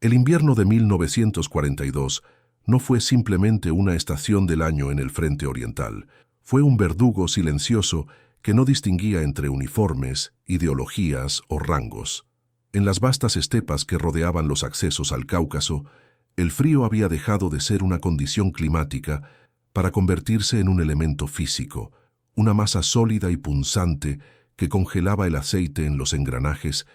El invierno de 1942 no fue simplemente una estación del año en el frente oriental. Fue un verdugo silencioso que no distinguía entre uniformes, ideologías o rangos. En las vastas estepas que rodeaban los accesos al Cáucaso, el frío había dejado de ser una condición climática para convertirse en un elemento físico, una masa sólida y punzante que congelaba el aceite en los engranajes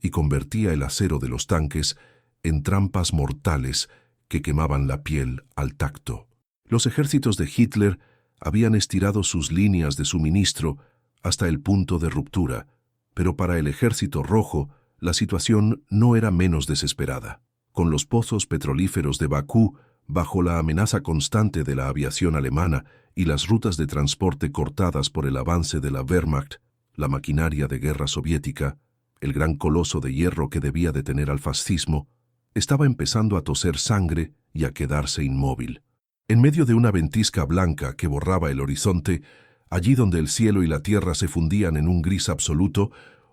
y convertía el acero de los tanques en trampas mortales que quemaban la piel al tacto. Los ejércitos de Hitler habían estirado sus líneas de suministro hasta el punto de ruptura, pero para el Ejército Rojo la situación no era menos desesperada. Con los pozos petrolíferos de Bakú bajo la amenaza constante de la aviación alemana y las rutas de transporte cortadas por el avance de la Wehrmacht, la maquinaria de guerra soviética, el gran coloso de hierro que debía detener al fascismo, estaba empezando a toser sangre y a quedarse inmóvil. En medio de una ventisca blanca que borraba el horizonte, allí donde el cielo y la tierra se fundían en un gris absoluto,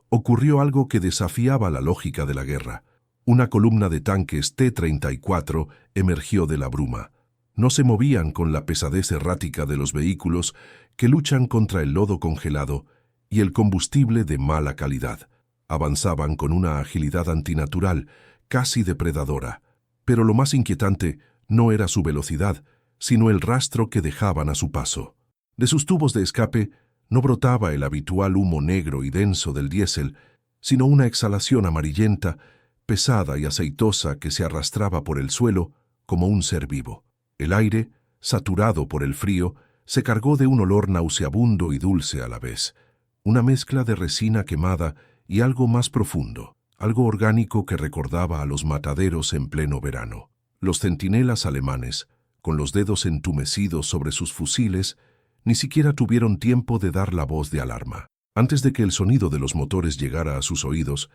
ocurrió algo que desafiaba la lógica de la guerra. Una columna de tanques T-34 emergió de la bruma. No se movían con la pesadez errática de los vehículos que luchan contra el lodo congelado y el combustible de mala calidad. Avanzaban con una agilidad antinatural, casi depredadora. Pero lo más inquietante no era su velocidad, sino el rastro que dejaban a su paso. De sus tubos de escape no brotaba el habitual humo negro y denso del diésel, sino una exhalación amarillenta, pesada y aceitosa que se arrastraba por el suelo como un ser vivo. El aire, saturado por el frío, se cargó de un olor nauseabundo y dulce a la vez, una mezcla de resina quemada y algo más profundo, algo orgánico que recordaba a los mataderos en pleno verano. Los centinelas alemanes, con los dedos entumecidos sobre sus fusiles, ni siquiera tuvieron tiempo de dar la voz de alarma. Antes de que el sonido de los motores llegara a sus oídos,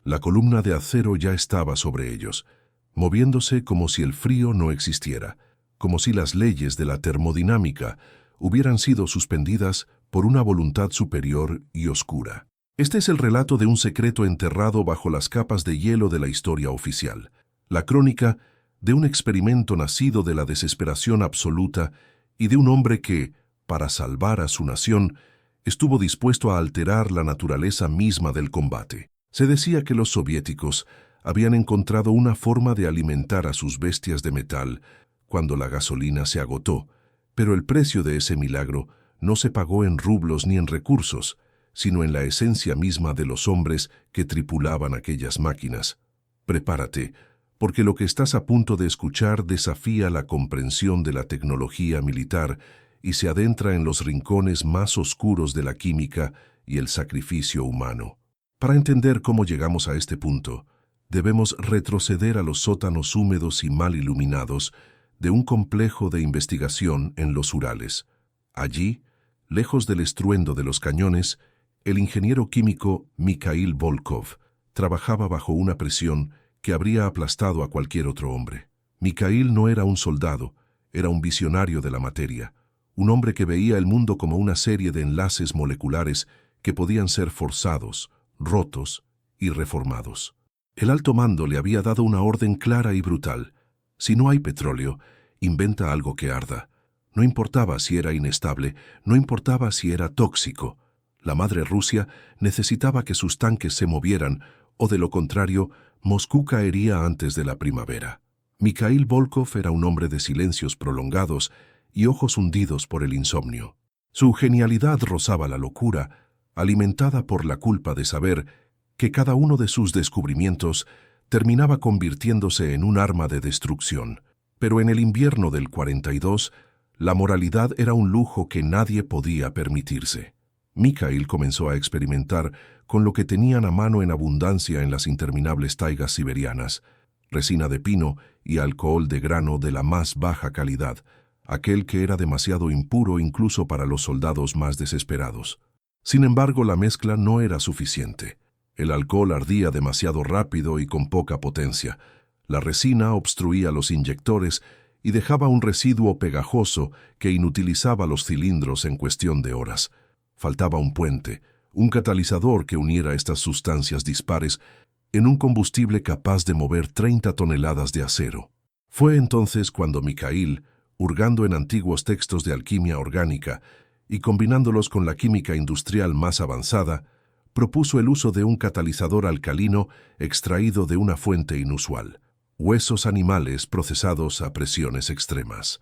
la columna de acero ya estaba sobre ellos, moviéndose como si el frío no existiera, como si las leyes de la termodinámica hubieran sido suspendidas por una voluntad superior y oscura. Este es el relato de un secreto enterrado bajo las capas de hielo de la historia oficial, la crónica de un experimento nacido de la desesperación absoluta y de un hombre que, para salvar a su nación, estuvo dispuesto a alterar la naturaleza misma del combate. Se decía que los soviéticos habían encontrado una forma de alimentar a sus bestias de metal cuando la gasolina se agotó, pero el precio de ese milagro no se pagó en rublos ni en recursos, sino en la esencia misma de los hombres que tripulaban aquellas máquinas. Prepárate, porque lo que estás a punto de escuchar desafía la comprensión de la tecnología militar y se adentra en los rincones más oscuros de la química y el sacrificio humano. Para entender cómo llegamos a este punto, debemos retroceder a los sótanos húmedos y mal iluminados de un complejo de investigación en los Urales. Allí, lejos del estruendo de los cañones, el ingeniero químico Mikhail Volkov trabajaba bajo una presión que habría aplastado a cualquier otro hombre. Mikhail no era un soldado, era un visionario de la materia, un hombre que veía el mundo como una serie de enlaces moleculares que podían ser forzados, rotos y reformados. El alto mando le había dado una orden clara y brutal. Si no hay petróleo, inventa algo que arda. No importaba si era inestable, no importaba si era tóxico. La madre Rusia necesitaba que sus tanques se movieran, o de lo contrario, Moscú caería antes de la primavera. Mikhail Volkov era un hombre de silencios prolongados y ojos hundidos por el insomnio. Su genialidad rozaba la locura, alimentada por la culpa de saber que cada uno de sus descubrimientos terminaba convirtiéndose en un arma de destrucción. Pero en el invierno del 42, la moralidad era un lujo que nadie podía permitirse. Mikhail comenzó a experimentar con lo que tenían a mano en abundancia en las interminables taigas siberianas, resina de pino y alcohol de grano de la más baja calidad, aquel que era demasiado impuro incluso para los soldados más desesperados. Sin embargo, la mezcla no era suficiente. El alcohol ardía demasiado rápido y con poca potencia. La resina obstruía los inyectores y dejaba un residuo pegajoso que inutilizaba los cilindros en cuestión de horas. Faltaba un puente, un catalizador que uniera estas sustancias dispares, en un combustible capaz de mover 30 toneladas de acero. Fue entonces cuando Mikhail, hurgando en antiguos textos de alquimia orgánica y combinándolos con la química industrial más avanzada, propuso el uso de un catalizador alcalino extraído de una fuente inusual: huesos animales procesados a presiones extremas.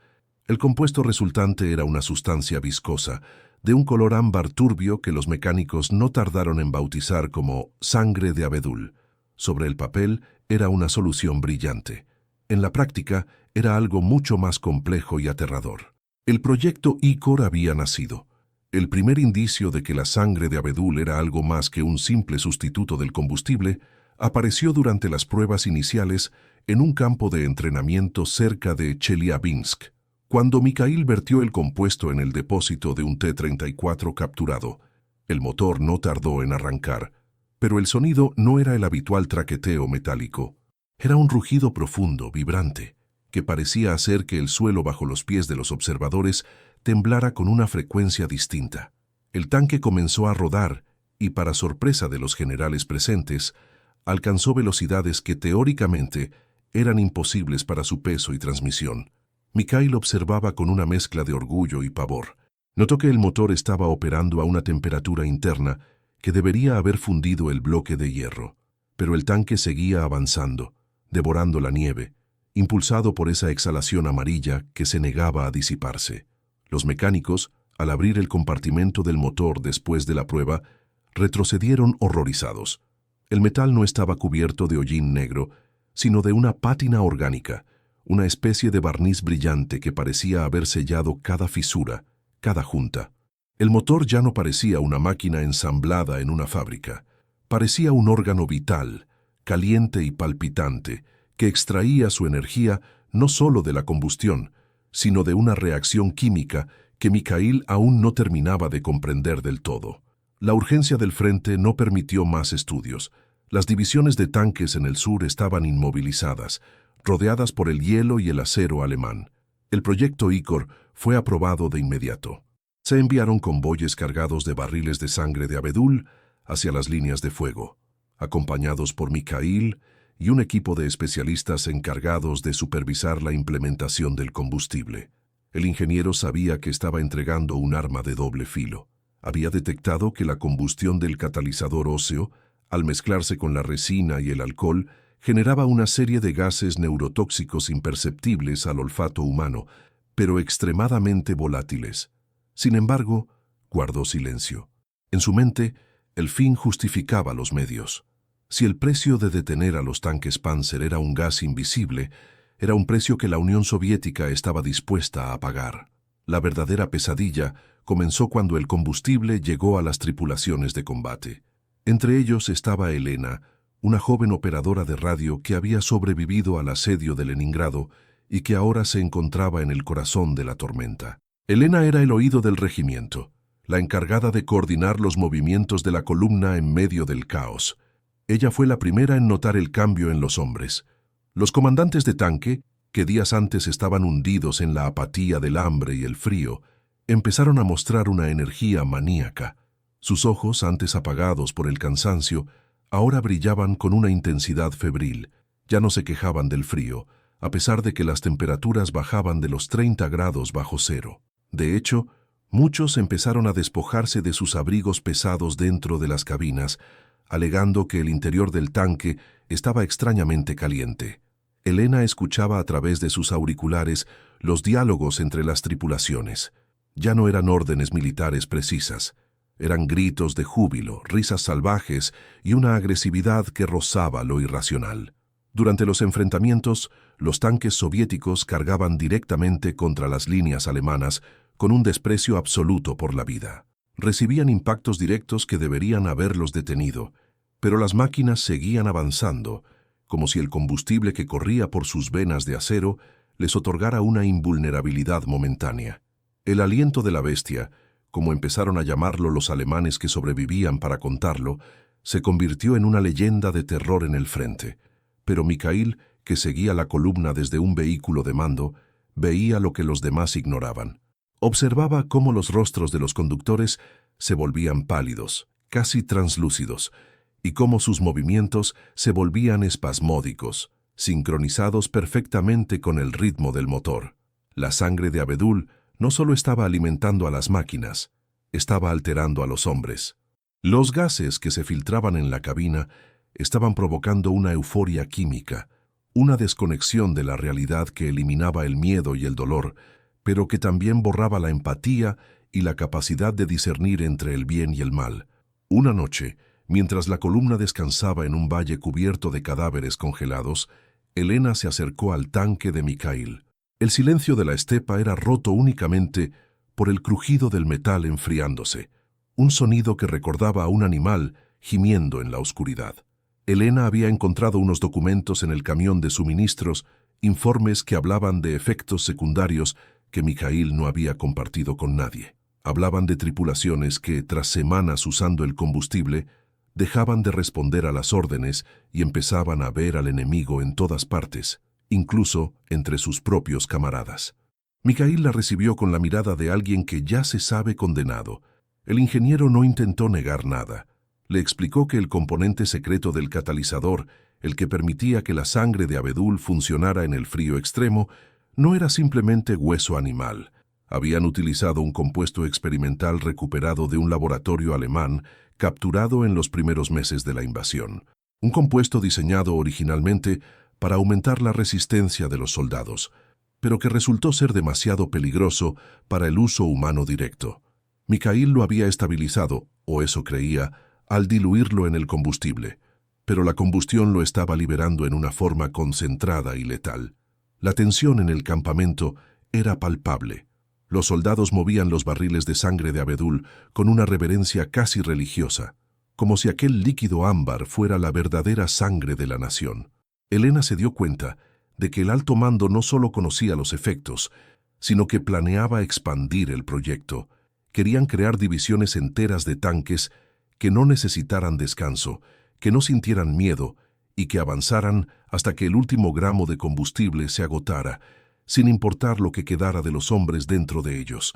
El compuesto resultante era una sustancia viscosa, de un color ámbar turbio que los mecánicos no tardaron en bautizar como sangre de abedul. Sobre el papel era una solución brillante. En la práctica era algo mucho más complejo y aterrador. El proyecto Icor había nacido. El primer indicio de que la sangre de abedul era algo más que un simple sustituto del combustible apareció durante las pruebas iniciales en un campo de entrenamiento cerca de Chelyabinsk. Cuando Mikhail vertió el compuesto en el depósito de un T-34 capturado, el motor no tardó en arrancar, pero el sonido no era el habitual traqueteo metálico. Era un rugido profundo, vibrante, que parecía hacer que el suelo bajo los pies de los observadores temblara con una frecuencia distinta. El tanque comenzó a rodar y, para sorpresa de los generales presentes, alcanzó velocidades que teóricamente eran imposibles para su peso y transmisión. Mikhail observaba con una mezcla de orgullo y pavor. Notó que el motor estaba operando a una temperatura interna que debería haber fundido el bloque de hierro, pero el tanque seguía avanzando, devorando la nieve, impulsado por esa exhalación amarilla que se negaba a disiparse. Los mecánicos, al abrir el compartimento del motor después de la prueba, retrocedieron horrorizados. El metal no estaba cubierto de hollín negro, sino de una pátina orgánica, una especie de barniz brillante que parecía haber sellado cada fisura, cada junta. El motor ya no parecía una máquina ensamblada en una fábrica. Parecía un órgano vital, caliente y palpitante, que extraía su energía no solo de la combustión, sino de una reacción química que Mikhail aún no terminaba de comprender del todo. La urgencia del frente no permitió más estudios. Las divisiones de tanques en el sur estaban inmovilizadas, rodeadas por el hielo y el acero alemán. El proyecto Icor fue aprobado de inmediato. Se enviaron convoyes cargados de barriles de sangre de abedul hacia las líneas de fuego, acompañados por Mikhail y un equipo de especialistas encargados de supervisar la implementación del combustible. El ingeniero sabía que estaba entregando un arma de doble filo. Había detectado que la combustión del catalizador óseo, al mezclarse con la resina y el alcohol, generaba una serie de gases neurotóxicos imperceptibles al olfato humano, pero extremadamente volátiles. Sin embargo, guardó silencio. En su mente, el fin justificaba los medios. Si el precio de detener a los tanques Panzer era un gas invisible, era un precio que la Unión Soviética estaba dispuesta a pagar. La verdadera pesadilla comenzó cuando el combustible llegó a las tripulaciones de combate. Entre ellos estaba Elena, una joven operadora de radio que había sobrevivido al asedio de Leningrado y que ahora se encontraba en el corazón de la tormenta. Elena era el oído del regimiento, la encargada de coordinar los movimientos de la columna en medio del caos. Ella fue la primera en notar el cambio en los hombres. Los comandantes de tanque, que días antes estaban hundidos en la apatía del hambre y el frío, empezaron a mostrar una energía maníaca. Sus ojos, antes apagados por el cansancio, ahora brillaban con una intensidad febril. Ya no se quejaban del frío, a pesar de que las temperaturas bajaban de los 30 grados bajo cero. De hecho, muchos empezaron a despojarse de sus abrigos pesados dentro de las cabinas, alegando que el interior del tanque estaba extrañamente caliente. Elena escuchaba a través de sus auriculares los diálogos entre las tripulaciones. Ya no eran órdenes militares precisas. Eran gritos de júbilo, risas salvajes y una agresividad que rozaba lo irracional. Durante los enfrentamientos, los tanques soviéticos cargaban directamente contra las líneas alemanas con un desprecio absoluto por la vida. Recibían impactos directos que deberían haberlos detenido, pero las máquinas seguían avanzando, como si el combustible que corría por sus venas de acero les otorgara una invulnerabilidad momentánea. El aliento de la bestia, como empezaron a llamarlo los alemanes que sobrevivían para contarlo, se convirtió en una leyenda de terror en el frente. Pero Mikhail, que seguía la columna desde un vehículo de mando, veía lo que los demás ignoraban. Observaba cómo los rostros de los conductores se volvían pálidos, casi translúcidos, y cómo sus movimientos se volvían espasmódicos, sincronizados perfectamente con el ritmo del motor. La sangre de Abedul no solo estaba alimentando a las máquinas, estaba alterando a los hombres. Los gases que se filtraban en la cabina estaban provocando una euforia química, una desconexión de la realidad que eliminaba el miedo y el dolor, pero que también borraba la empatía y la capacidad de discernir entre el bien y el mal. Una noche, mientras la columna descansaba en un valle cubierto de cadáveres congelados, Elena se acercó al tanque de Mikhail. El silencio de la estepa era roto únicamente por el crujido del metal enfriándose, un sonido que recordaba a un animal gimiendo en la oscuridad. Elena había encontrado unos documentos en el camión de suministros, informes que hablaban de efectos secundarios que Mikhail no había compartido con nadie. Hablaban de tripulaciones que, tras semanas usando el combustible, dejaban de responder a las órdenes y empezaban a ver al enemigo en todas partes, incluso entre sus propios camaradas. Mikhail la recibió con la mirada de alguien que ya se sabe condenado. El ingeniero no intentó negar nada. Le explicó que el componente secreto del catalizador, el que permitía que la sangre de Abedul funcionara en el frío extremo, no era simplemente hueso animal. Habían utilizado un compuesto experimental recuperado de un laboratorio alemán capturado en los primeros meses de la invasión. Un compuesto diseñado originalmente para aumentar la resistencia de los soldados, pero que resultó ser demasiado peligroso para el uso humano directo. Mikhail lo había estabilizado, o eso creía, al diluirlo en el combustible, pero la combustión lo estaba liberando en una forma concentrada y letal. La tensión en el campamento era palpable. Los soldados movían los barriles de sangre de Abedul con una reverencia casi religiosa, como si aquel líquido ámbar fuera la verdadera sangre de la nación. Elena se dio cuenta de que el alto mando no solo conocía los efectos, sino que planeaba expandir el proyecto. Querían crear divisiones enteras de tanques que no necesitaran descanso, que no sintieran miedo y que avanzaran hasta que el último gramo de combustible se agotara, sin importar lo que quedara de los hombres dentro de ellos.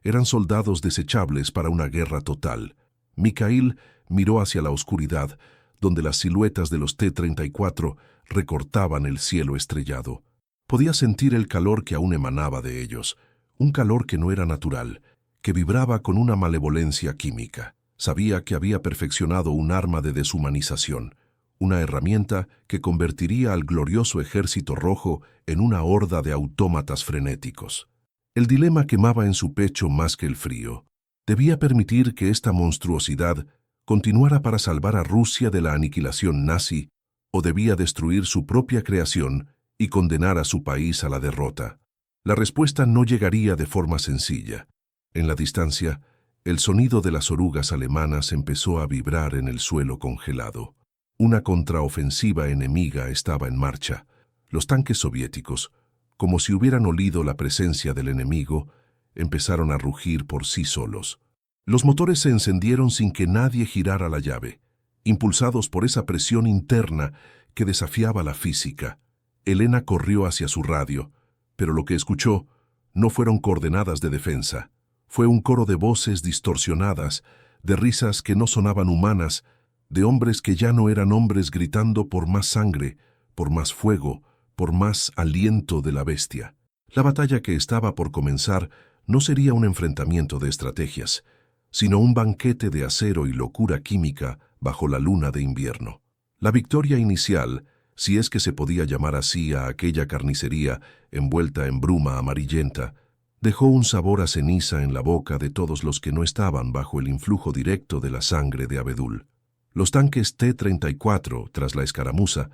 Eran soldados desechables para una guerra total. Mikhail miró hacia la oscuridad, donde las siluetas de los T-34 recortaban el cielo estrellado. Podía sentir el calor que aún emanaba de ellos, un calor que no era natural, que vibraba con una malevolencia química. Sabía que había perfeccionado un arma de deshumanización, una herramienta que convertiría al glorioso ejército rojo en una horda de autómatas frenéticos. El dilema quemaba en su pecho más que el frío. Debía permitir que esta monstruosidad continuara para salvar a Rusia de la aniquilación nazi, o debía destruir su propia creación y condenar a su país a la derrota. La respuesta no llegaría de forma sencilla. En la distancia, el sonido de las orugas alemanas empezó a vibrar en el suelo congelado. Una contraofensiva enemiga estaba en marcha. Los tanques soviéticos, como si hubieran olido la presencia del enemigo, empezaron a rugir por sí solos. Los motores se encendieron sin que nadie girara la llave, impulsados por esa presión interna que desafiaba la física. Elena corrió hacia su radio, pero lo que escuchó no fueron coordenadas de defensa. Fue un coro de voces distorsionadas, de risas que no sonaban humanas, de hombres que ya no eran hombres gritando por más sangre, por más fuego, por más aliento de la bestia. La batalla que estaba por comenzar no sería un enfrentamiento de estrategias, sino un banquete de acero y locura química bajo la luna de invierno. La victoria inicial, si es que se podía llamar así a aquella carnicería envuelta en bruma amarillenta, dejó un sabor a ceniza en la boca de todos los que no estaban bajo el influjo directo de la sangre de Abedul. Los tanques T-34, tras la escaramuza,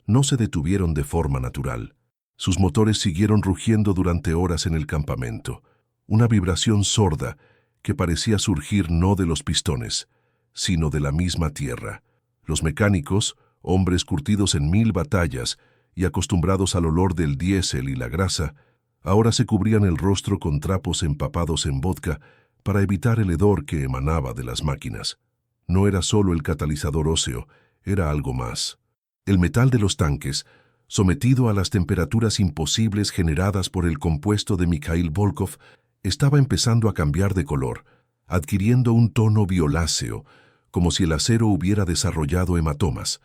no se detuvieron de forma natural. Sus motores siguieron rugiendo durante horas en el campamento, una vibración sorda que parecía surgir no de los pistones, sino de la misma tierra. Los mecánicos, hombres curtidos en 1000 batallas y acostumbrados al olor del diésel y la grasa, ahora se cubrían el rostro con trapos empapados en vodka para evitar el hedor que emanaba de las máquinas. No era solo el catalizador óseo, era algo más. El metal de los tanques, sometido a las temperaturas imposibles generadas por el compuesto de Mikhail Volkov, estaba empezando a cambiar de color, adquiriendo un tono violáceo, como si el acero hubiera desarrollado hematomas.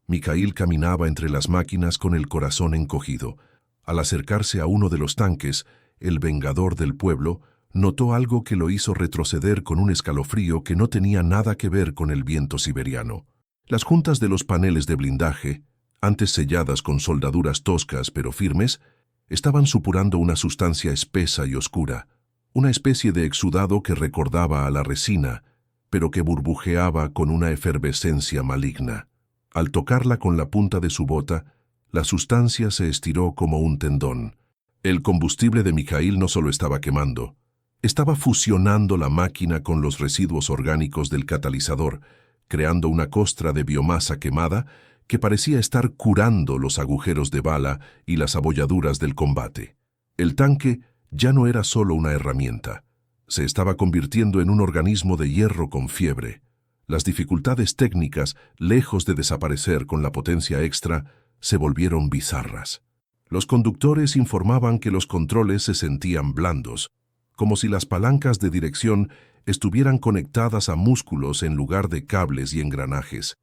Mikhail caminaba entre las máquinas con el corazón encogido. Al acercarse a uno de los tanques, el vengador del pueblo notó algo que lo hizo retroceder con un escalofrío que no tenía nada que ver con el viento siberiano. Las juntas de los paneles de blindaje, antes selladas con soldaduras toscas pero firmes, estaban supurando una sustancia espesa y oscura, una especie de exudado que recordaba a la resina, pero que burbujeaba con una efervescencia maligna. Al tocarla con la punta de su bota, la sustancia se estiró como un tendón. El combustible de Mikhail no solo estaba quemando, estaba fusionando la máquina con los residuos orgánicos del catalizador, creando una costra de biomasa quemada que parecía estar curando los agujeros de bala y las abolladuras del combate. El tanque ya no era solo una herramienta, se estaba convirtiendo en un organismo de hierro con fiebre. Las dificultades técnicas, lejos de desaparecer con la potencia extra, se volvieron bizarras. Los conductores informaban que los controles se sentían blandos, como si las palancas de dirección estuvieran conectadas a músculos en lugar de cables y engranajes.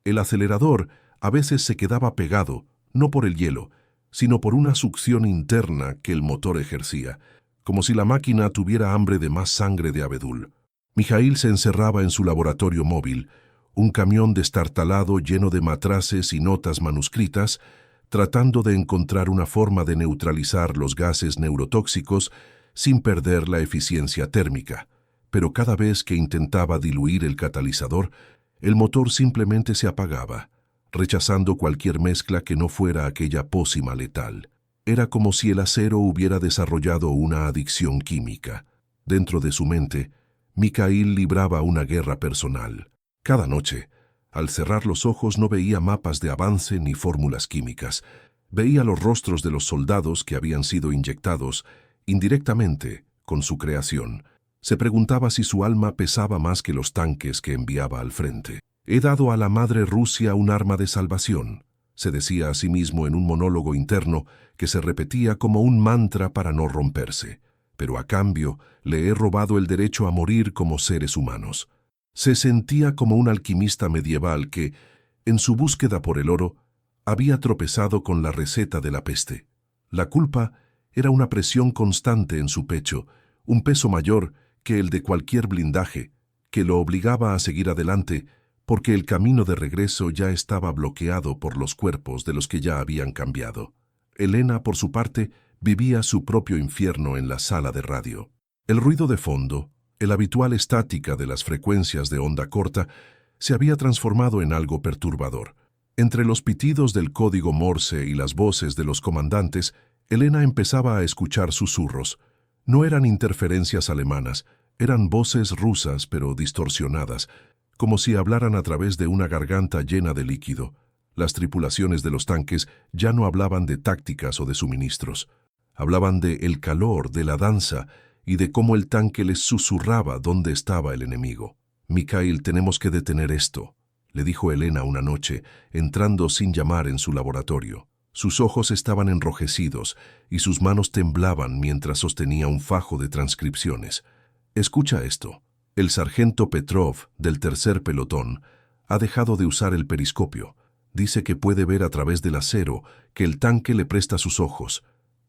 El acelerador a veces se quedaba pegado, no por el hielo, sino por una succión interna que el motor ejercía, como si la máquina tuviera hambre de más sangre de abedul. Mikhail se encerraba en su laboratorio móvil, un camión destartalado lleno de matraces y notas manuscritas, tratando de encontrar una forma de neutralizar los gases neurotóxicos sin perder la eficiencia térmica. Pero cada vez que intentaba diluir el catalizador, el motor simplemente se apagaba, rechazando cualquier mezcla que no fuera aquella pócima letal. Era como si el acero hubiera desarrollado una adicción química. Dentro de su mente, Mikhail libraba una guerra personal. Cada noche, al cerrar los ojos no veía mapas de avance ni fórmulas químicas. Veía los rostros de los soldados que habían sido inyectados, indirectamente, con su creación. Se preguntaba si su alma pesaba más que los tanques que enviaba al frente. «He dado a la madre Rusia un arma de salvación», se decía a sí mismo en un monólogo interno que se repetía como un mantra para no romperse. «Pero a cambio, le he robado el derecho a morir como seres humanos». Se sentía como un alquimista medieval que, en su búsqueda por el oro, había tropezado con la receta de la peste. La culpa era una presión constante en su pecho, un peso mayor que el de cualquier blindaje, que lo obligaba a seguir adelante, porque el camino de regreso ya estaba bloqueado por los cuerpos de los que ya habían cambiado. Elena, por su parte, vivía su propio infierno en la sala de radio. El ruido de fondo, el habitual estática de las frecuencias de onda corta, se había transformado en algo perturbador. Entre los pitidos del código Morse y las voces de los comandantes, Elena empezaba a escuchar susurros. No eran interferencias alemanas, eran voces rusas pero distorsionadas, como si hablaran a través de una garganta llena de líquido. Las tripulaciones de los tanques ya no hablaban de tácticas o de suministros. Hablaban de el calor, de la danza y de cómo el tanque les susurraba dónde estaba el enemigo. «Mikhail, tenemos que detener esto», le dijo Elena una noche, entrando sin llamar en su laboratorio. Sus ojos estaban enrojecidos y sus manos temblaban mientras sostenía un fajo de transcripciones. «Escucha esto. El sargento Petrov, del tercer pelotón, ha dejado de usar el periscopio. Dice que puede ver a través del acero, que el tanque le presta sus ojos.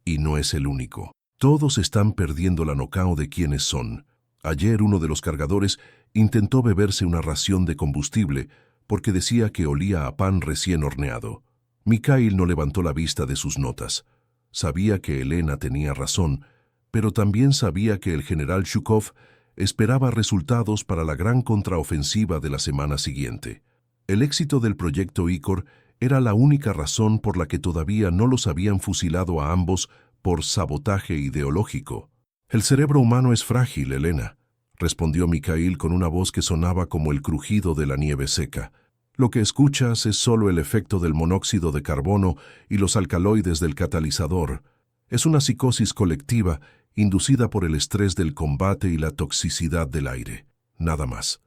Y no es el único. Todos están perdiendo la noción de quiénes son. Ayer uno de los cargadores intentó beberse una ración de combustible porque decía que olía a pan recién horneado». Mikhail no levantó la vista de sus notas. Sabía que Elena tenía razón, pero también sabía que el general Zhukov esperaba resultados para la gran contraofensiva de la semana siguiente. El éxito del proyecto Icor era la única razón por la que todavía no los habían fusilado a ambos por sabotaje ideológico. «El cerebro humano es frágil, Elena», respondió Mikhail con una voz que sonaba como el crujido de la nieve seca. «Lo que escuchas es solo el efecto del monóxido de carbono y los alcaloides del catalizador. Es una psicosis colectiva inducida por el estrés del combate y la toxicidad del aire. Nada más».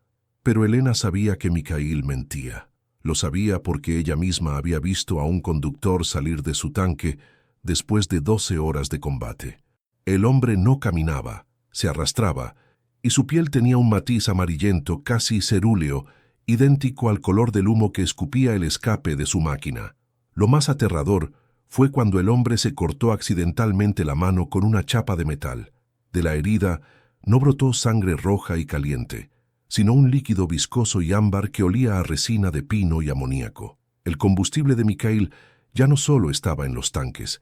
Pero Elena sabía que Mikhail mentía. Lo sabía porque ella misma había visto a un conductor salir de su tanque después de 12 horas de combate. El hombre no caminaba, se arrastraba, y su piel tenía un matiz amarillento casi cerúleo idéntico al color del humo que escupía el escape de su máquina. Lo más aterrador fue cuando el hombre se cortó accidentalmente la mano con una chapa de metal. De la herida no brotó sangre roja y caliente, sino un líquido viscoso y ámbar que olía a resina de pino y amoníaco. El combustible de Mikhail ya no solo estaba en los tanques,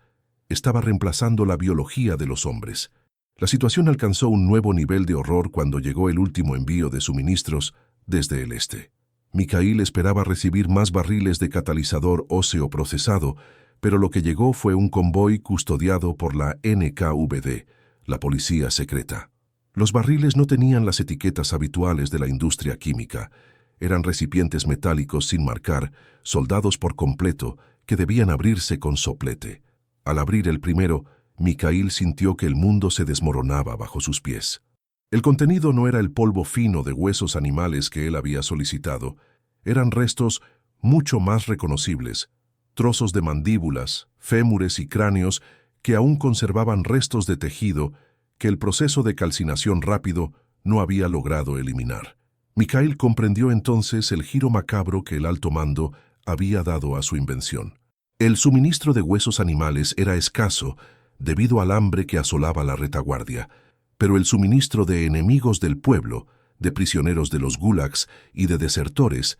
estaba reemplazando la biología de los hombres. La situación alcanzó un nuevo nivel de horror cuando llegó el último envío de suministros desde el este. Mikhail esperaba recibir más barriles de catalizador óseo procesado, pero lo que llegó fue un convoy custodiado por la NKVD, la policía secreta. Los barriles no tenían las etiquetas habituales de la industria química. Eran recipientes metálicos sin marcar, soldados por completo, que debían abrirse con soplete. Al abrir el primero, Mikhail sintió que el mundo se desmoronaba bajo sus pies. El contenido no era el polvo fino de huesos animales que él había solicitado. Eran restos mucho más reconocibles, trozos de mandíbulas, fémures y cráneos que aún conservaban restos de tejido que el proceso de calcinación rápido no había logrado eliminar. Mikhail comprendió entonces el giro macabro que el alto mando había dado a su invención. El suministro de huesos animales era escaso debido al hambre que asolaba la retaguardia, pero el suministro de enemigos del pueblo, de prisioneros de los gulags y de desertores,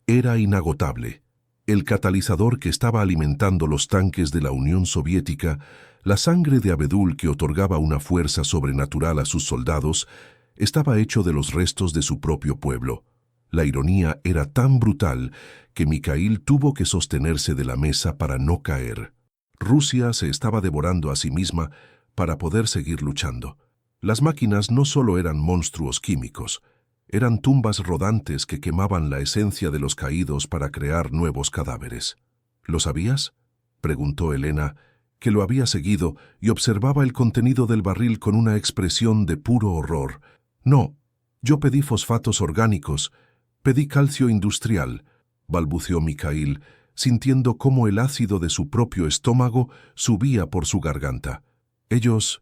era inagotable. El catalizador que estaba alimentando los tanques de la Unión Soviética, la sangre de abedul que otorgaba una fuerza sobrenatural a sus soldados, estaba hecho de los restos de su propio pueblo. La ironía era tan brutal que Mikhail tuvo que sostenerse de la mesa para no caer. Rusia se estaba devorando a sí misma para poder seguir luchando. Las máquinas no solo eran monstruos químicos, eran tumbas rodantes que quemaban la esencia de los caídos para crear nuevos cadáveres. ¿Lo sabías?, preguntó Elena, que lo había seguido y observaba el contenido del barril con una expresión de puro horror. «No, yo pedí fosfatos orgánicos, pedí calcio industrial», balbuceó Mikhail, sintiendo cómo el ácido de su propio estómago subía por su garganta. Ellos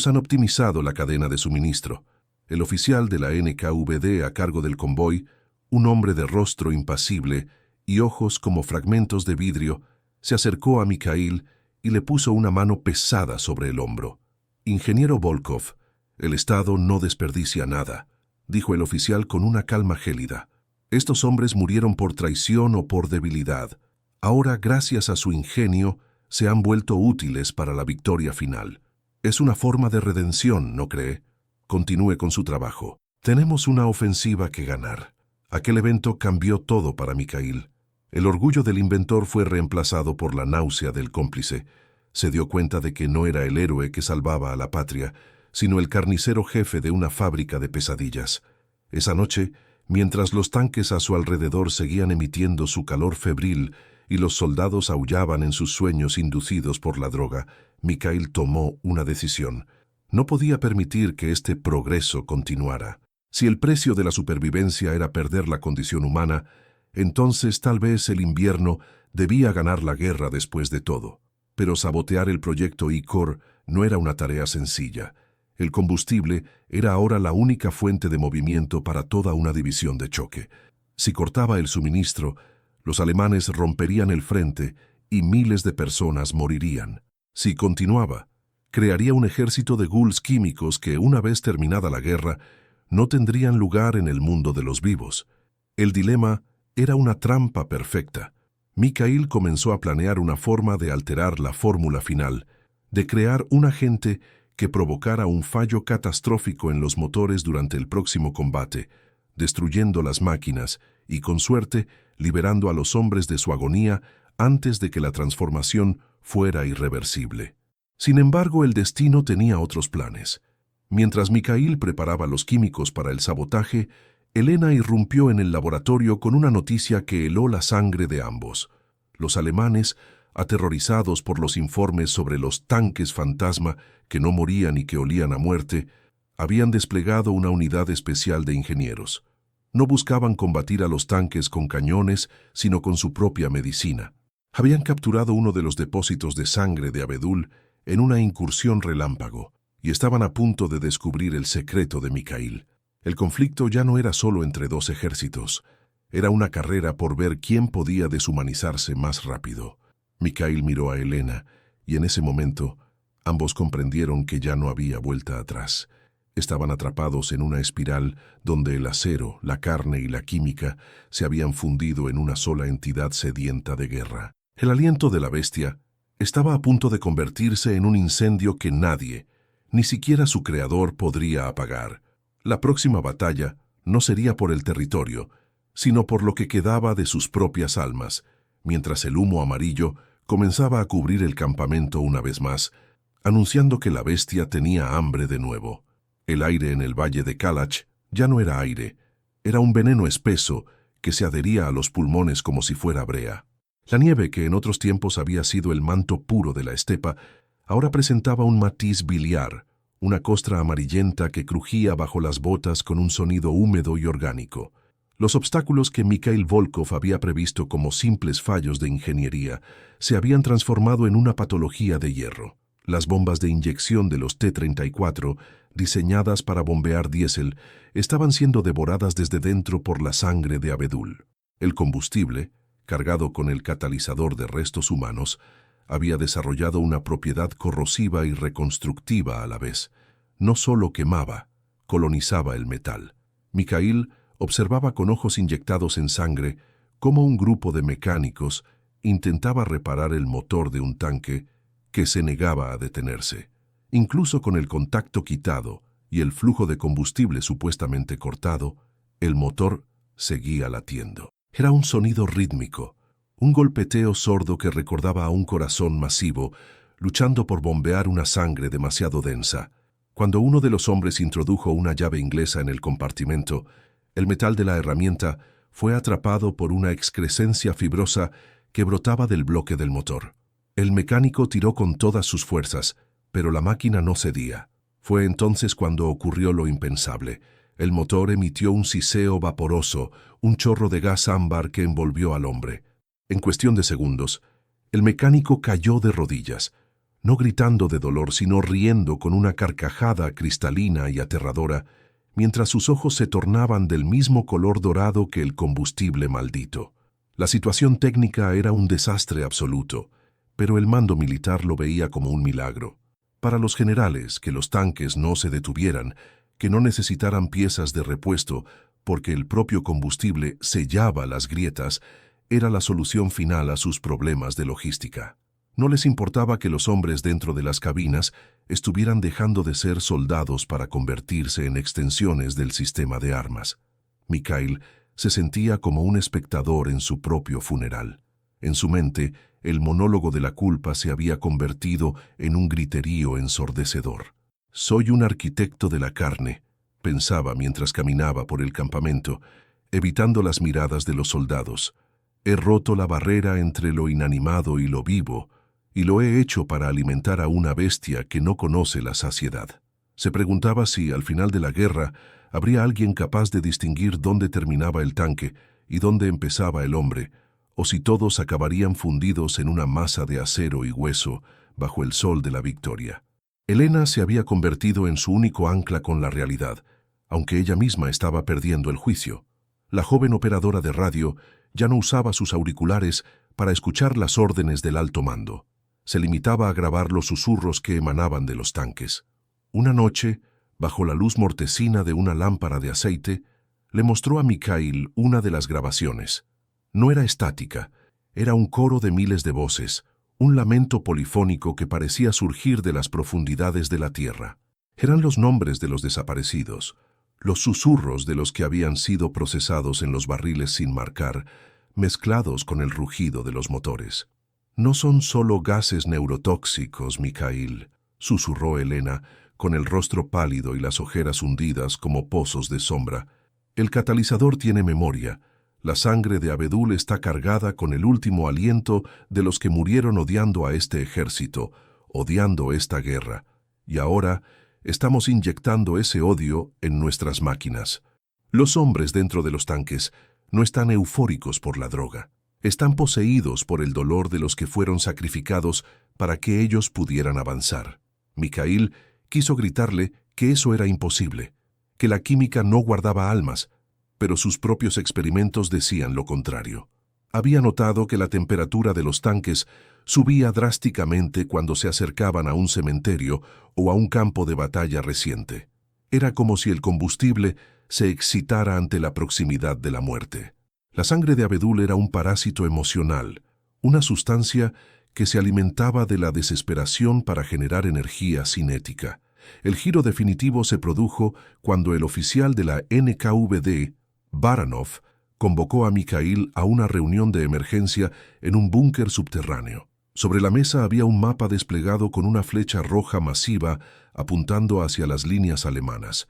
han optimizado la cadena de suministro. El oficial de la NKVD a cargo del convoy, un hombre de rostro impasible y ojos como fragmentos de vidrio, se acercó a Mikhail y le puso una mano pesada sobre el hombro. «Ingeniero Volkov, el Estado no desperdicia nada», dijo el oficial con una calma gélida. «Estos hombres murieron por traición o por debilidad. Ahora, gracias a su ingenio, se han vuelto útiles para la victoria final. Es una forma de redención, ¿no cree? Continúe con su trabajo. Tenemos una ofensiva que ganar». Aquel evento cambió todo para Mikhail. El orgullo del inventor fue reemplazado por la náusea del cómplice. Se dio cuenta de que no era el héroe que salvaba a la patria, sino el carnicero jefe de una fábrica de pesadillas. Esa noche, mientras los tanques a su alrededor seguían emitiendo su calor febril y los soldados aullaban en sus sueños inducidos por la droga, Mikhail tomó una decisión. No podía permitir que este progreso continuara. Si el precio de la supervivencia era perder la condición humana, entonces tal vez el invierno debía ganar la guerra después de todo. Pero sabotear el proyecto Icor no era una tarea sencilla. El combustible era ahora la única fuente de movimiento para toda una división de choque. Si cortaba el suministro, los alemanes romperían el frente y miles de personas morirían. Si continuaba, crearía un ejército de ghouls químicos que, una vez terminada la guerra, no tendrían lugar en el mundo de los vivos. El dilema era una trampa perfecta. Mikhail comenzó a planear una forma de alterar la fórmula final, de crear un agente que provocara un fallo catastrófico en los motores durante el próximo combate, destruyendo las máquinas y, con suerte, liberando a los hombres de su agonía antes de que la transformación fuera irreversible. Sin embargo, el destino tenía otros planes. Mientras Mikhail preparaba los químicos para el sabotaje, Elena irrumpió en el laboratorio con una noticia que heló la sangre de ambos. Los alemanes, aterrorizados por los informes sobre los tanques fantasma que no morían y que olían a muerte, habían desplegado una unidad especial de ingenieros. No buscaban combatir a los tanques con cañones, sino con su propia medicina. Habían capturado uno de los depósitos de sangre de abedul en una incursión relámpago y estaban a punto de descubrir el secreto de Mikhail. El conflicto ya no era solo entre dos ejércitos, Era una carrera por ver quién podía deshumanizarse más rápido. Mikhail miró a Elena, y en ese momento ambos comprendieron que ya no había vuelta atrás. Estaban atrapados en una espiral donde el acero, la carne y la química se habían fundido en una sola entidad sedienta de guerra. El aliento de la bestia estaba a punto de convertirse en un incendio que nadie, ni siquiera su creador, podría apagar. La próxima batalla no sería por el territorio, sino por lo que quedaba de sus propias almas, mientras el humo amarillo comenzaba a cubrir el campamento una vez más, anunciando que la bestia tenía hambre de nuevo. El aire en el valle de Kalach ya no era aire, era un veneno espeso que se adhería a los pulmones como si fuera brea. La nieve, que en otros tiempos había sido el manto puro de la estepa, ahora presentaba un matiz biliar, una costra amarillenta que crujía bajo las botas con un sonido húmedo y orgánico. Los obstáculos que Mikhail Volkov había previsto como simples fallos de ingeniería se habían transformado en una patología de hierro. Las bombas de inyección de los T-34, diseñadas para bombear diésel, estaban siendo devoradas desde dentro por la sangre de Abedul. El combustible, cargado con el catalizador de restos humanos, había desarrollado una propiedad corrosiva y reconstructiva a la vez. No solo quemaba, colonizaba el metal. Mikhail observaba con ojos inyectados en sangre cómo un grupo de mecánicos intentaba reparar el motor de un tanque que se negaba a detenerse. Incluso con el contacto quitado y el flujo de combustible supuestamente cortado, el motor seguía latiendo. Era un sonido rítmico, un golpeteo sordo que recordaba a un corazón masivo luchando por bombear una sangre demasiado densa. Cuando uno de los hombres introdujo una llave inglesa en el compartimento, el metal de la herramienta fue atrapado por una excrescencia fibrosa que brotaba del bloque del motor. El mecánico tiró con todas sus fuerzas, pero la máquina no cedía. Fue entonces cuando ocurrió lo impensable. El motor emitió un siseo vaporoso, un chorro de gas ámbar que envolvió al hombre. En cuestión de segundos, el mecánico cayó de rodillas, no gritando de dolor, sino riendo con una carcajada cristalina y aterradora, mientras sus ojos se tornaban del mismo color dorado que el combustible maldito. La situación técnica era un desastre absoluto, pero el mando militar lo veía como un milagro. Para los generales, que los tanques no se detuvieran, que no necesitaran piezas de repuesto, porque el propio combustible sellaba las grietas, era la solución final a sus problemas de logística. No les importaba que los hombres dentro de las cabinas estuvieran dejando de ser soldados para convertirse en extensiones del sistema de armas. Mikhail se sentía como un espectador en su propio funeral. En su mente, el monólogo de la culpa se había convertido en un griterío ensordecedor. «Soy un arquitecto de la carne», pensaba mientras caminaba por el campamento, evitando las miradas de los soldados. «He roto la barrera entre lo inanimado y lo vivo, y lo he hecho para alimentar a una bestia que no conoce la saciedad». Se preguntaba si, al final de la guerra, habría alguien capaz de distinguir dónde terminaba el tanque y dónde empezaba el hombre, o si todos acabarían fundidos en una masa de acero y hueso bajo el sol de la victoria. Elena se había convertido en su único ancla con la realidad, aunque ella misma estaba perdiendo el juicio. La joven operadora de radio ya no usaba sus auriculares para escuchar las órdenes del alto mando. Se limitaba a grabar los susurros que emanaban de los tanques. Una noche, bajo la luz mortecina de una lámpara de aceite, le mostró a Mikhail una de las grabaciones. No era estática, era un coro de miles de voces, un lamento polifónico que parecía surgir de las profundidades de la tierra. Eran los nombres de los desaparecidos, los susurros de los que habían sido procesados en los barriles sin marcar, mezclados con el rugido de los motores. «No son solo gases neurotóxicos, Mikhail», susurró Elena, con el rostro pálido y las ojeras hundidas como pozos de sombra. «El catalizador tiene memoria. La sangre de Abedul está cargada con el último aliento de los que murieron odiando a este ejército, odiando esta guerra. Y ahora estamos inyectando ese odio en nuestras máquinas. Los hombres dentro de los tanques no están eufóricos por la droga. Están poseídos por el dolor de los que fueron sacrificados para que ellos pudieran avanzar». Mikhail quiso gritarle que eso era imposible, que la química no guardaba almas, pero sus propios experimentos decían lo contrario. Había notado que la temperatura de los tanques subía drásticamente cuando se acercaban a un cementerio o a un campo de batalla reciente. Era como si el combustible se excitara ante la proximidad de la muerte. La sangre de abedul era un parásito emocional, una sustancia que se alimentaba de la desesperación para generar energía cinética. El giro definitivo se produjo cuando el oficial de la NKVD, Baranov, convocó a Mikhail a una reunión de emergencia en un búnker subterráneo. Sobre la mesa había un mapa desplegado con una flecha roja masiva apuntando hacia las líneas alemanas.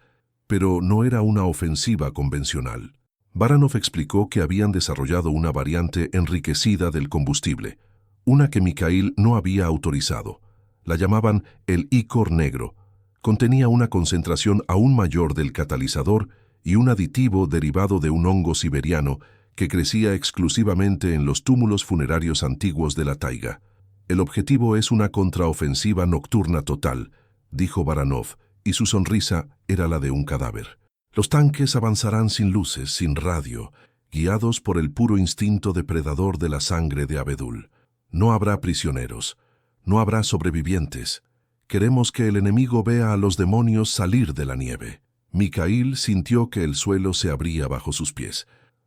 Pero no era una ofensiva convencional. Baranov explicó que habían desarrollado una variante enriquecida del combustible, una que Mikhail no había autorizado. La llamaban el ícor negro. Contenía una concentración aún mayor del catalizador y un aditivo derivado de un hongo siberiano que crecía exclusivamente en los túmulos funerarios antiguos de la taiga. El objetivo es una contraofensiva nocturna total, dijo Baranov, y su sonrisa era la de un cadáver. Los tanques avanzarán sin luces, sin radio, guiados por el puro instinto depredador de la sangre de abedul. No habrá prisioneros, no habrá sobrevivientes. Queremos que el enemigo vea a los demonios salir de la nieve. Mikhail sintió que el suelo se abría bajo sus pies.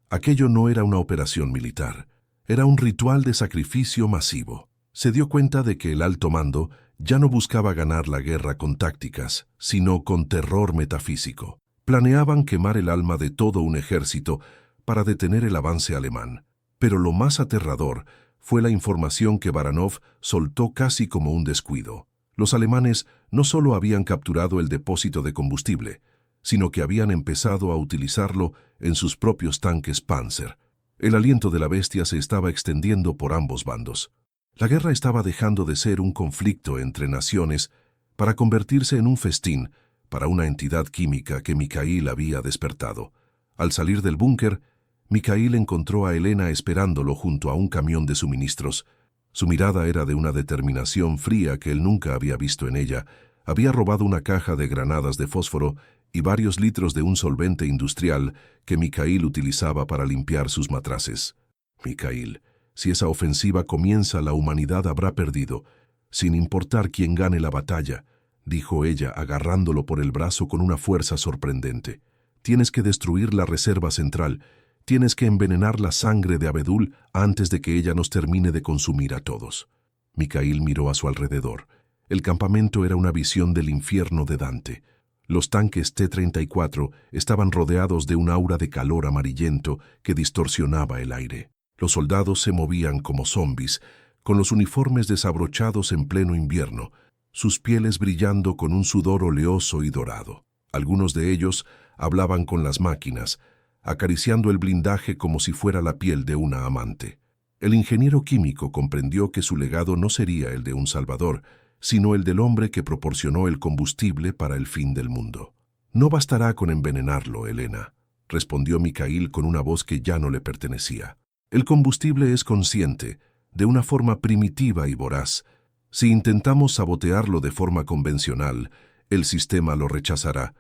Aquello no era una operación militar, era un ritual de sacrificio masivo. Se dio cuenta de que el alto mando ya no buscaba ganar la guerra con tácticas, sino con terror metafísico. Planeaban quemar el alma de todo un ejército para detener el avance alemán. Pero lo más aterrador fue la información que Baranov soltó casi como un descuido. Los alemanes no solo habían capturado el depósito de combustible, sino que habían empezado a utilizarlo en sus propios tanques Panzer. El aliento de la bestia se estaba extendiendo por ambos bandos. La guerra estaba dejando de ser un conflicto entre naciones para convertirse en un festín para una entidad química que Mikhail había despertado. Al salir del búnker, Mikhail encontró a Elena esperándolo junto a un camión de suministros. Su mirada era de una determinación fría que él nunca había visto en ella. Había robado una caja de granadas de fósforo y varios litros de un solvente industrial que Mikhail utilizaba para limpiar sus matraces. Mikhail, si esa ofensiva comienza, la humanidad habrá perdido, sin importar quién gane la batalla, dijo ella, agarrándolo por el brazo con una fuerza sorprendente. Tienes que destruir la reserva central, tienes que envenenar la sangre de abedul antes de que ella nos termine de consumir a todos. Mikhail miró a su alrededor. El campamento era una visión del infierno de Dante. Los tanques T-34 estaban rodeados de un aura de calor amarillento que distorsionaba el aire. Los soldados se movían como zombis, con los uniformes desabrochados en pleno invierno, sus pieles brillando con un sudor oleoso y dorado. Algunos de ellos hablaban con las máquinas, acariciando el blindaje como si fuera la piel de una amante. El ingeniero químico comprendió que su legado no sería el de un salvador, sino el del hombre que proporcionó el combustible para el fin del mundo. «No bastará con envenenarlo, Elena», respondió Mikhail con una voz que ya no le pertenecía. «El combustible es consciente, de una forma primitiva y voraz. Si intentamos sabotearlo de forma convencional, el sistema lo rechazará.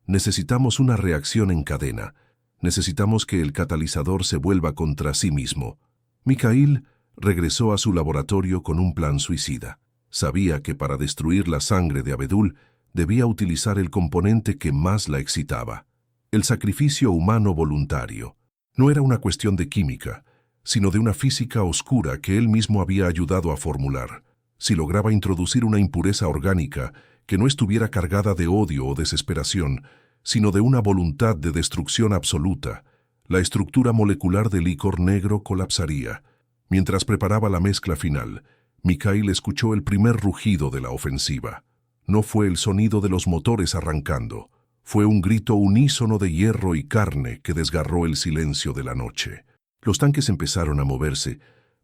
Necesitamos una reacción en cadena. Necesitamos que el catalizador se vuelva contra sí mismo». Mikhail regresó a su laboratorio con un plan suicida. Sabía que para destruir la sangre de abedul debía utilizar el componente que más la excitaba. El sacrificio humano voluntario. No era una cuestión de química, sino de una física oscura que él mismo había ayudado a formular. Si lograba introducir una impureza orgánica que no estuviera cargada de odio o desesperación, sino de una voluntad de destrucción absoluta, la estructura molecular del ícor negro colapsaría. Mientras preparaba la mezcla final, Mikhail escuchó el primer rugido de la ofensiva. No fue el sonido de los motores arrancando, fue un grito unísono de hierro y carne que desgarró el silencio de la noche. Los tanques empezaron a moverse,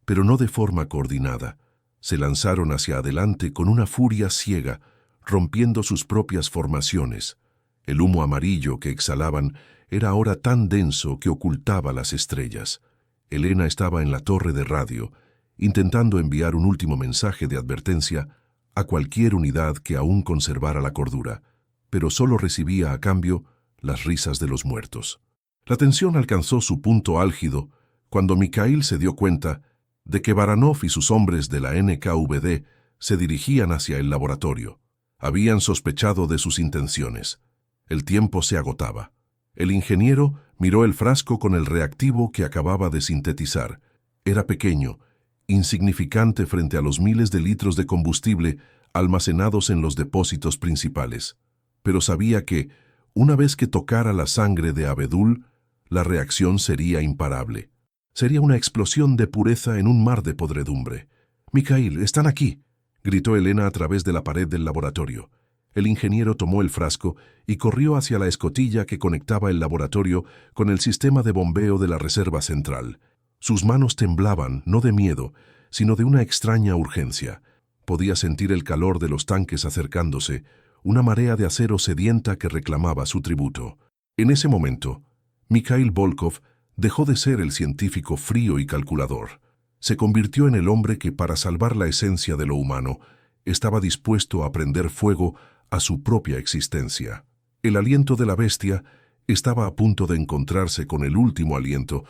pero no de forma coordinada. Se lanzaron hacia adelante con una furia ciega, rompiendo sus propias formaciones. El humo amarillo que exhalaban era ahora tan denso que ocultaba las estrellas. Elena estaba en la torre de radio, intentando enviar un último mensaje de advertencia a cualquier unidad que aún conservara la cordura, pero solo recibía a cambio las risas de los muertos. La tensión alcanzó su punto álgido cuando Mikhail se dio cuenta de que Baranov y sus hombres de la NKVD se dirigían hacia el laboratorio. Habían sospechado de sus intenciones. El tiempo se agotaba. El ingeniero miró el frasco con el reactivo que acababa de sintetizar. Era pequeño, insignificante frente a los miles de litros de combustible almacenados en los depósitos principales. Pero sabía que, una vez que tocara la sangre de Abedul, la reacción sería imparable. Sería una explosión de pureza en un mar de podredumbre. «Mikhail, están aquí», gritó Elena a través de la pared del laboratorio. El ingeniero tomó el frasco y corrió hacia la escotilla que conectaba el laboratorio con el sistema de bombeo de la reserva central. Sus manos temblaban, no de miedo, sino de una extraña urgencia. Podía sentir el calor de los tanques acercándose, una marea de acero sedienta que reclamaba su tributo. En ese momento, Mikhail Volkov dejó de ser el científico frío y calculador. Se convirtió en el hombre que, para salvar la esencia de lo humano, estaba dispuesto a prender fuego a su propia existencia. El aliento de la bestia estaba a punto de encontrarse con el último aliento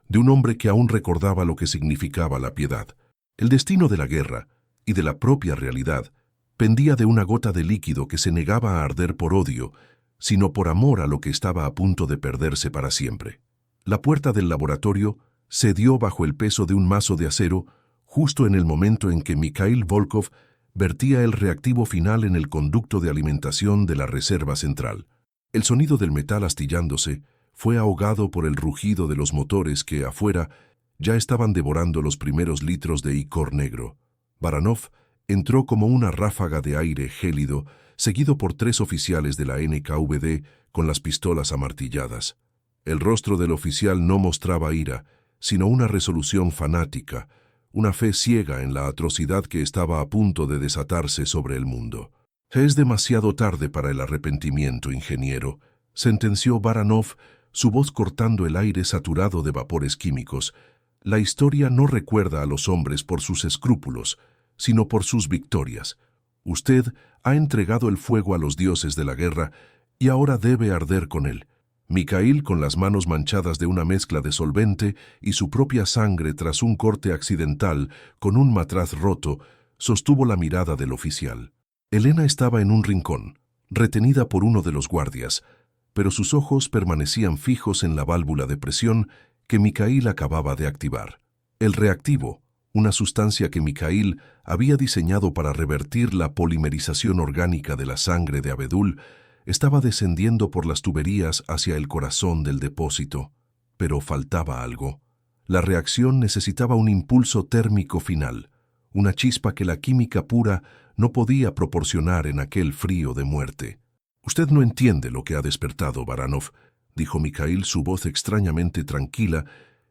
de un hombre que aún recordaba lo que significaba la piedad. El destino de la guerra y de la propia realidad pendía de una gota de líquido que se negaba a arder por odio, sino por amor a lo que estaba a punto de perderse para siempre. La puerta del laboratorio cedió bajo el peso de un mazo de acero justo en el momento en que Mikhail Volkov vertía el reactivo final en el conducto de alimentación de la reserva central. El sonido del metal astillándose fue ahogado por el rugido de los motores que, afuera, ya estaban devorando los primeros litros de licor negro. Baranov entró como una ráfaga de aire gélido, seguido por 3 oficiales de la NKVD con las pistolas amartilladas. El rostro del oficial no mostraba ira, sino una resolución fanática, una fe ciega en la atrocidad que estaba a punto de desatarse sobre el mundo. «Es demasiado tarde para el arrepentimiento, ingeniero», sentenció Baranov, su voz cortando el aire saturado de vapores químicos. «La historia no recuerda a los hombres por sus escrúpulos, sino por sus victorias. Usted ha entregado el fuego a los dioses de la guerra y ahora debe arder con él». Mikhail, con las manos manchadas de una mezcla de solvente y su propia sangre tras un corte accidental con un matraz roto, sostuvo la mirada del oficial. Elena estaba en un rincón, retenida por uno de los guardias, pero sus ojos permanecían fijos en la válvula de presión que Mikhail acababa de activar. El reactivo, una sustancia que Mikhail había diseñado para revertir la polimerización orgánica de la sangre de Abedul, estaba descendiendo por las tuberías hacia el corazón del depósito. Pero faltaba algo. La reacción necesitaba un impulso térmico final, una chispa que la química pura no podía proporcionar en aquel frío de muerte. «Usted no entiende lo que ha despertado, Baranov», dijo Mikhail, su voz extrañamente tranquila,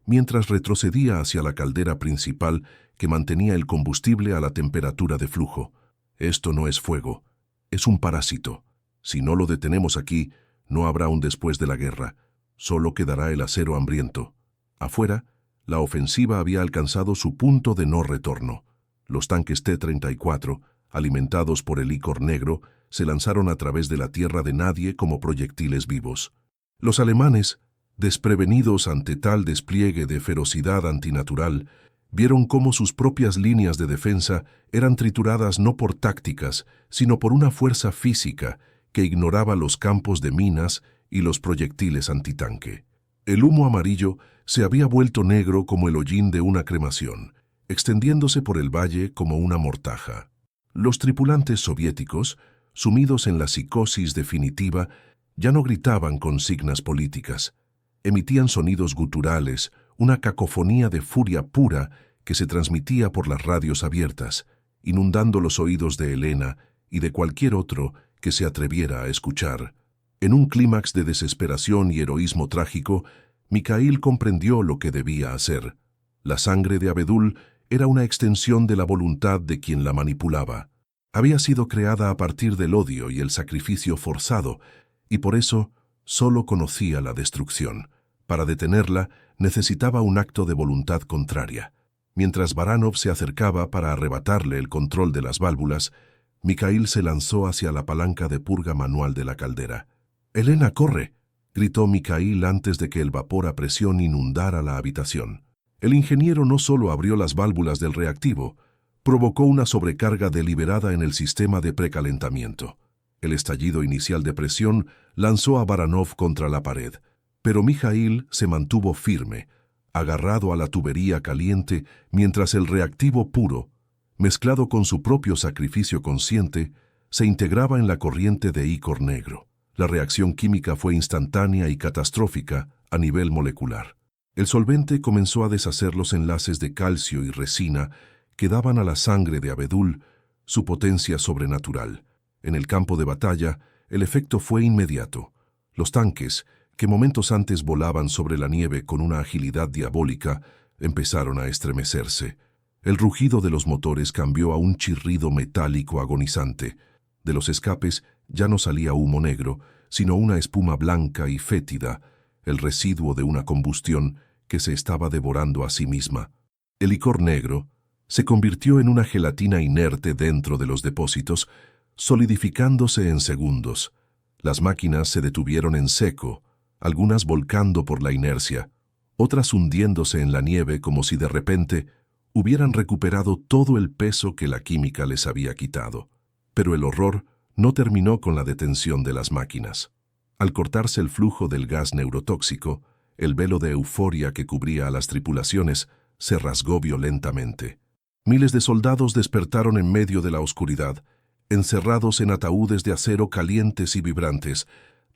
mientras retrocedía hacia la caldera principal que mantenía el combustible a la temperatura de flujo. «Esto no es fuego, es un parásito. Si no lo detenemos aquí, no habrá un después de la guerra. Solo quedará el acero hambriento». Afuera, la ofensiva había alcanzado su punto de no retorno. Los tanques T-34, alimentados por el licor negro, se lanzaron a través de la tierra de nadie como proyectiles vivos. Los alemanes, desprevenidos ante tal despliegue de ferocidad antinatural, vieron cómo sus propias líneas de defensa eran trituradas no por tácticas, sino por una fuerza física que ignoraba los campos de minas y los proyectiles antitanque. El humo amarillo se había vuelto negro como el hollín de una cremación, extendiéndose por el valle como una mortaja. Los tripulantes soviéticos, sumidos en la psicosis definitiva, ya no gritaban consignas políticas. Emitían sonidos guturales, una cacofonía de furia pura que se transmitía por las radios abiertas, inundando los oídos de Elena y de cualquier otro que se atreviera a escuchar. En un clímax de desesperación y heroísmo trágico, Mikhail comprendió lo que debía hacer. La sangre de Abedul era una extensión de la voluntad de quien la manipulaba. Había sido creada a partir del odio y el sacrificio forzado, y por eso solo conocía la destrucción. Para detenerla, necesitaba un acto de voluntad contraria. Mientras Baranov se acercaba para arrebatarle el control de las válvulas, Mikhail se lanzó hacia la palanca de purga manual de la caldera. «Elena, corre», gritó Mikhail antes de que el vapor a presión inundara la habitación. El ingeniero no solo abrió las válvulas del reactivo, provocó una sobrecarga deliberada en el sistema de precalentamiento. El estallido inicial de presión lanzó a Baranov contra la pared, pero Mikhail se mantuvo firme, agarrado a la tubería caliente mientras el reactivo puro, mezclado con su propio sacrificio consciente, se integraba en la corriente de ícor negro. La reacción química fue instantánea y catastrófica a nivel molecular. El solvente comenzó a deshacer los enlaces de calcio y resina que daban a la sangre de Abedul su potencia sobrenatural. En el campo de batalla, el efecto fue inmediato. Los tanques, que momentos antes volaban sobre la nieve con una agilidad diabólica, empezaron a estremecerse. El rugido de los motores cambió a un chirrido metálico agonizante. De los escapes ya no salía humo negro, sino una espuma blanca y fétida, el residuo de una combustión que se estaba devorando a sí misma. El licor negro se convirtió en una gelatina inerte dentro de los depósitos, solidificándose en segundos. Las máquinas se detuvieron en seco, algunas volcando por la inercia, otras hundiéndose en la nieve como si de repente hubieran recuperado todo el peso que la química les había quitado. Pero el horror no terminó con la detención de las máquinas. Al cortarse el flujo del gas neurotóxico, el velo de euforia que cubría a las tripulaciones se rasgó violentamente. Miles de soldados despertaron en medio de la oscuridad, encerrados en ataúdes de acero calientes y vibrantes,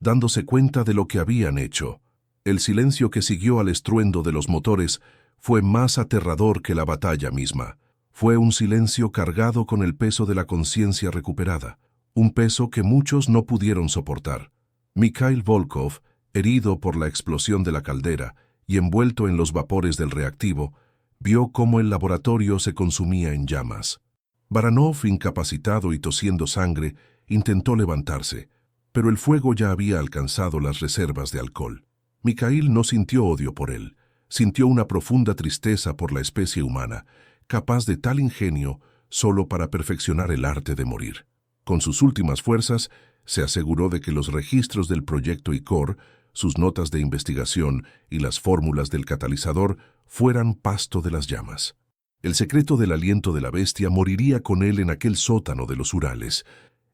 dándose cuenta de lo que habían hecho. El silencio que siguió al estruendo de los motores fue más aterrador que la batalla misma. Fue un silencio cargado con el peso de la conciencia recuperada, un peso que muchos no pudieron soportar. Mikhail Volkov, herido por la explosión de la caldera y envuelto en los vapores del reactivo, vio cómo el laboratorio se consumía en llamas. Baranov, incapacitado y tosiendo sangre, intentó levantarse, pero el fuego ya había alcanzado las reservas de alcohol. Mikhail no sintió odio por él, sintió una profunda tristeza por la especie humana, capaz de tal ingenio solo para perfeccionar el arte de morir. Con sus últimas fuerzas, se aseguró de que los registros del proyecto ICOR, sus notas de investigación y las fórmulas del catalizador fueran pasto de las llamas. El secreto del aliento de la bestia moriría con él en aquel sótano de los Urales.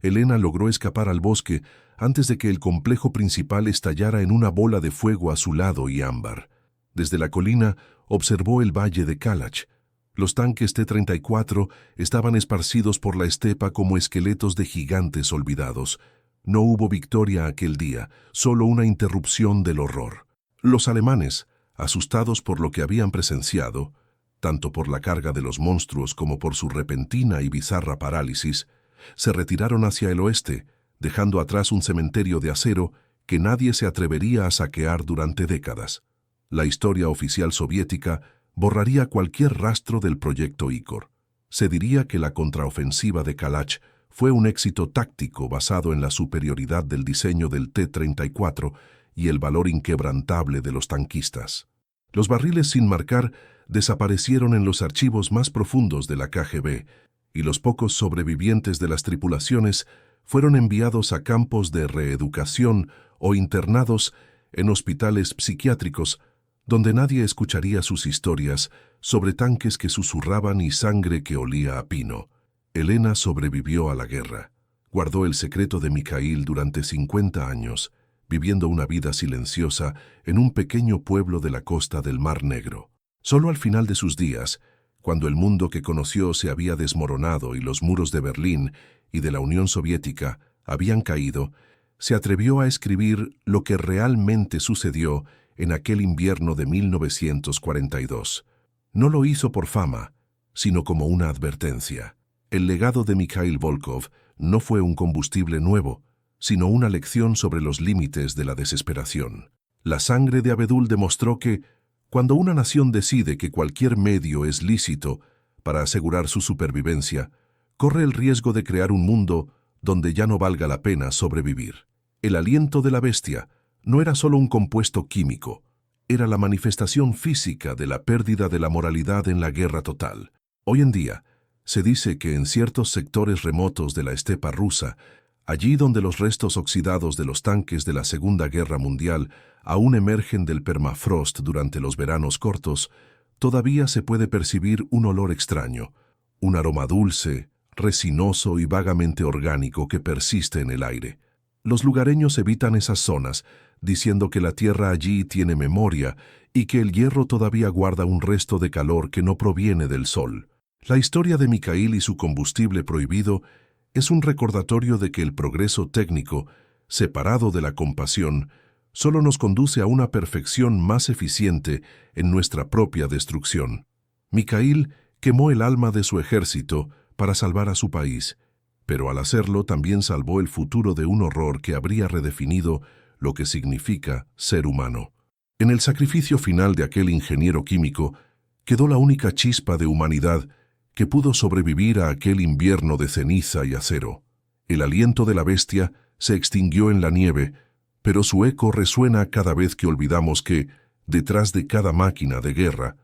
Elena logró escapar al bosque antes de que el complejo principal estallara en una bola de fuego azulado y ámbar. Desde la colina observó el valle de Kalach. Los tanques T-34 estaban esparcidos por la estepa como esqueletos de gigantes olvidados. No hubo victoria aquel día, solo una interrupción del horror. Los alemanes, asustados por lo que habían presenciado, tanto por la carga de los monstruos como por su repentina y bizarra parálisis, se retiraron hacia el oeste, dejando atrás un cementerio de acero que nadie se atrevería a saquear durante décadas. La historia oficial soviética borraría cualquier rastro del proyecto ICOR. Se diría que la contraofensiva de Kalach fue un éxito táctico basado en la superioridad del diseño del T-34 y el valor inquebrantable de los tanquistas. Los barriles sin marcar desaparecieron en los archivos más profundos de la KGB, y los pocos sobrevivientes de las tripulaciones fueron enviados a campos de reeducación o internados en hospitales psiquiátricos donde nadie escucharía sus historias sobre tanques que susurraban y sangre que olía a pino. Elena sobrevivió a la guerra. Guardó el secreto de Mikhail durante 50 años, viviendo una vida silenciosa en un pequeño pueblo de la costa del Mar Negro. Solo al final de sus días, cuando el mundo que conoció se había desmoronado y los muros de Berlín y de la Unión Soviética habían caído, se atrevió a escribir lo que realmente sucedió en aquel invierno de 1942. No lo hizo por fama, sino como una advertencia. El legado de Mikhail Volkov no fue un combustible nuevo, sino una lección sobre los límites de la desesperación. La sangre de Abedul demostró que, cuando una nación decide que cualquier medio es lícito para asegurar su supervivencia, corre el riesgo de crear un mundo donde ya no valga la pena sobrevivir. El aliento de la bestia no era solo un compuesto químico, era la manifestación física de la pérdida de la moralidad en la guerra total. Hoy en día, se dice que en ciertos sectores remotos de la estepa rusa Allí donde los restos oxidados de los tanques de la Segunda Guerra Mundial aún emergen del permafrost durante los veranos cortos, todavía se puede percibir un olor extraño, un aroma dulce, resinoso y vagamente orgánico que persiste en el aire. Los lugareños evitan esas zonas, diciendo que la tierra allí tiene memoria y que el hierro todavía guarda un resto de calor que no proviene del sol. La historia de Mikhail y su combustible prohibido es un recordatorio de que el progreso técnico, separado de la compasión, solo nos conduce a una perfección más eficiente en nuestra propia destrucción. Mikhail quemó el alma de su ejército para salvar a su país, pero al hacerlo también salvó el futuro de un horror que habría redefinido lo que significa ser humano. En el sacrificio final de aquel ingeniero químico quedó la única chispa de humanidad que pudo sobrevivir a aquel invierno de ceniza y acero. El aliento de la bestia se extinguió en la nieve, pero su eco resuena cada vez que olvidamos que, detrás de cada máquina de guerra,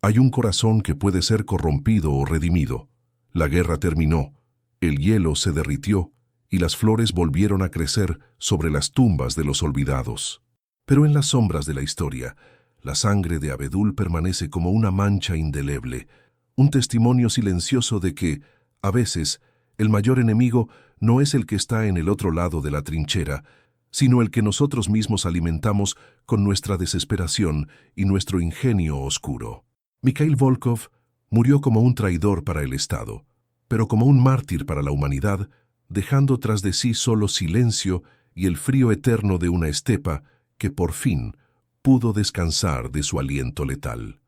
hay un corazón que puede ser corrompido o redimido. La guerra terminó, el hielo se derritió y las flores volvieron a crecer sobre las tumbas de los olvidados. Pero en las sombras de la historia, la sangre de Abedul permanece como una mancha indeleble, un testimonio silencioso de que, a veces, el mayor enemigo no es el que está en el otro lado de la trinchera, sino el que nosotros mismos alimentamos con nuestra desesperación y nuestro ingenio oscuro. Mikhail Volkov murió como un traidor para el Estado, pero como un mártir para la humanidad, dejando tras de sí solo silencio y el frío eterno de una estepa que por fin pudo descansar de su aliento letal.